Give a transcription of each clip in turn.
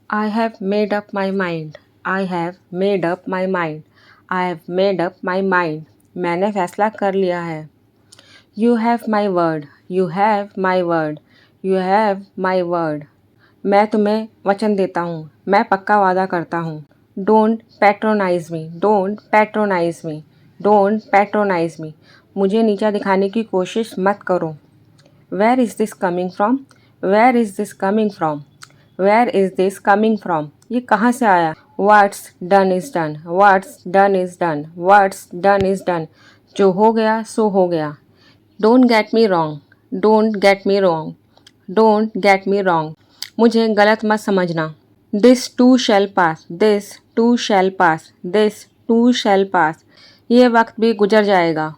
I have made up my mind. I have made up my mind. I have made up my mind. मैंने फैसला कर लिया है. You have my word. You have my word. You have my word. मैं तुम्हें वचन देता हूँ. मैं पक्का वादा करता हूँ. Don't patronize me. Don't patronize me. Don't patronize me. मुझे नीचा दिखाने की कोशिश मत करो. Where is this coming from? Where is this coming from? Where is this coming from? ये कहाँ से आया? What's done is done. What's done is done. What's done is done. जो हो गया सो हो गया. Don't get me wrong. Don't get me wrong. Don't get me wrong. मुझे गलत मत समझना. This too shall pass. This too shall pass. This too shall pass. ये वक्त भी गुजर जाएगा.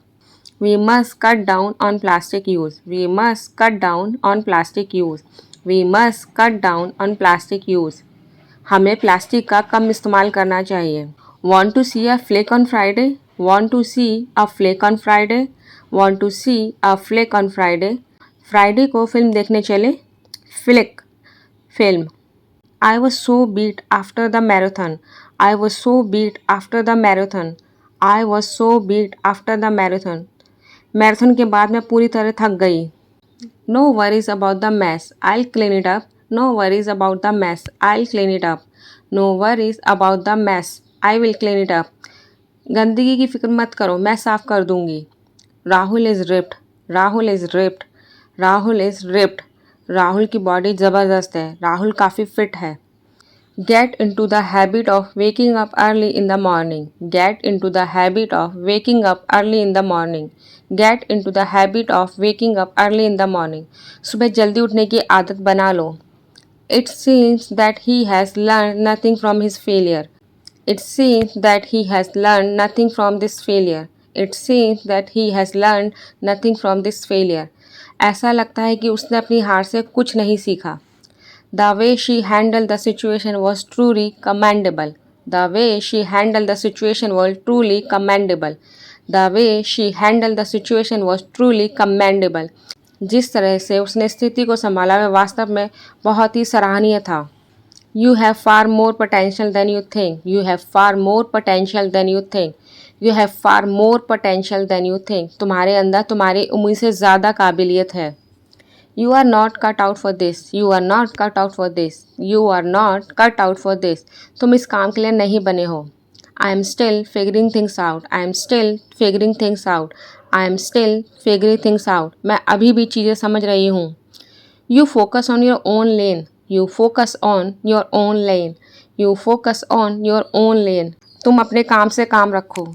We must cut down on plastic use. We must cut down on plastic use. We must cut down on plastic use. हमें plastic का कम इस्तेमाल करना चाहिए. Want to see a flick on Friday? Want to see a flick on Friday? Want to see a flick on Friday? Friday को film देखने चले. Flick film. I was so beat after the marathon. I was so beat after the marathon. I was so beat after the marathon. Marathon के बाद मैं पूरी तरह थक गई. No worries about the mess. I'll clean it up. No worries about the mess. I'll clean it up. No worries about the mess. I will clean it up. गंदगी की फिक्र मत करो, मैं साफ कर दूंगी. Rahul is ripped. Rahul is ripped. Rahul is ripped. Rahul की बॉडी ज़बरदस्त है. राहुल काफ़ी फिट है. Get into the habit of waking up early in the morning. Get into the habit of waking up early in the morning. Get into the habit of waking up early in the morning. सुबह जल्दी उठने की आदत बना लो. It seems that he has learned nothing from his failure. It seems that he has learned nothing from this failure. It seems that he has learned nothing from this failure. ऐसा लगता है कि उसने अपनी हार से कुछ नहीं सीखा. The way she handled the situation was truly commendable. The way she handled the situation was truly commendable. The way she handled the situation was truly commendable. जिस तरह से उसने स्थिति को संभाला वह वास्तव में बहुत ही सराहनीय था. You have far more potential than you think. You have far more potential than you think. You have far more potential than you think. तुम्हारे अंदर तुम्हारी उम्मीद से ज़्यादा काबिलियत है. You are not cut out for this. You are not cut out for this. You are not cut out for this. तुम इस काम के लिए नहीं बने हो. I am still figuring things out. I am still figuring things out. I am still figuring things out. मैं अभी भी चीज़ें समझ रही हूँ. You focus on your own lane. You focus on your own lane. You focus on your own lane. तुम अपने काम से काम रखो.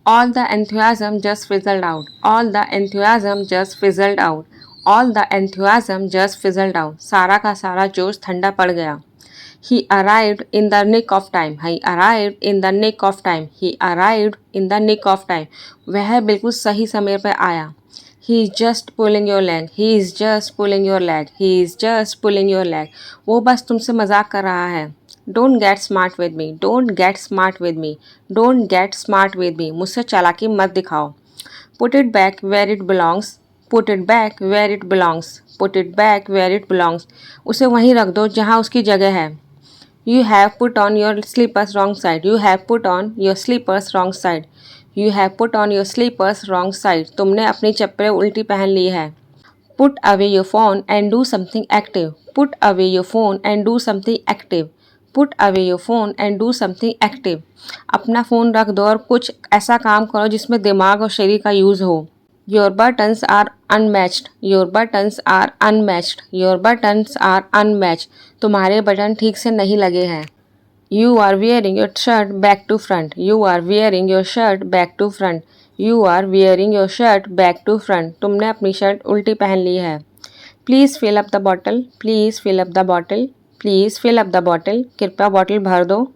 All the enthusiasm just fizzled out. All the enthusiasm just fizzled out. All the enthusiasm just fizzled out. सारा का सारा जोश ठंडा पड़ गया. He arrived in the nick of time. He arrived in the nick of time. He arrived in the nick of time. वह बिल्कुल सही समय पर आया. He is just pulling your leg. He is just pulling your leg. He is just pulling your leg. वो बस तुमसे मजाक कर रहा है. Don't get smart with me. Don't get smart with me. Don't get smart with me. मुझसे चालाकी मत दिखाओ. Put it back where it belongs. Put it back where it belongs. Put it back where it belongs. उसे वहीं रख दो जहाँ उसकी जगह है. You have put on your slippers wrong side. You have put on your slippers wrong side. You have put on your slippers wrong side. तुमने अपनी चप्पलें उल्टी पहन ली है. Put away your phone and do something active. Put away your phone and do something active. Put away your phone and do something active. अपना phone रख दो और कुछ ऐसा काम करो जिसमें दिमाग और शरीर का यूज़ हो. Your buttons are unmatched. Your buttons are unmatched. Your buttons are unmatched. तुम्हारे बटन ठीक से नहीं लगे हैं. You are wearing your shirt back to front. You are wearing your shirt back to front. You are wearing your shirt back to front. तुमने अपनी shirt उल्टी पहन ली है. Please fill up the bottle. Please fill up the bottle. Please fill up the bottle. कृपया bottle भर दो.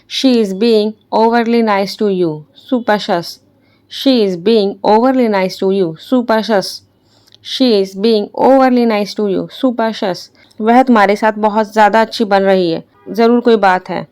She is being overly nice to you. Superstitious. She is being overly nice to you. Superstitious. She is being overly nice to you. Superstitious. वह तुम्हारे साथ बहुत ज़्यादा अच्छी बन रही है. ज़रूर कोई बात है.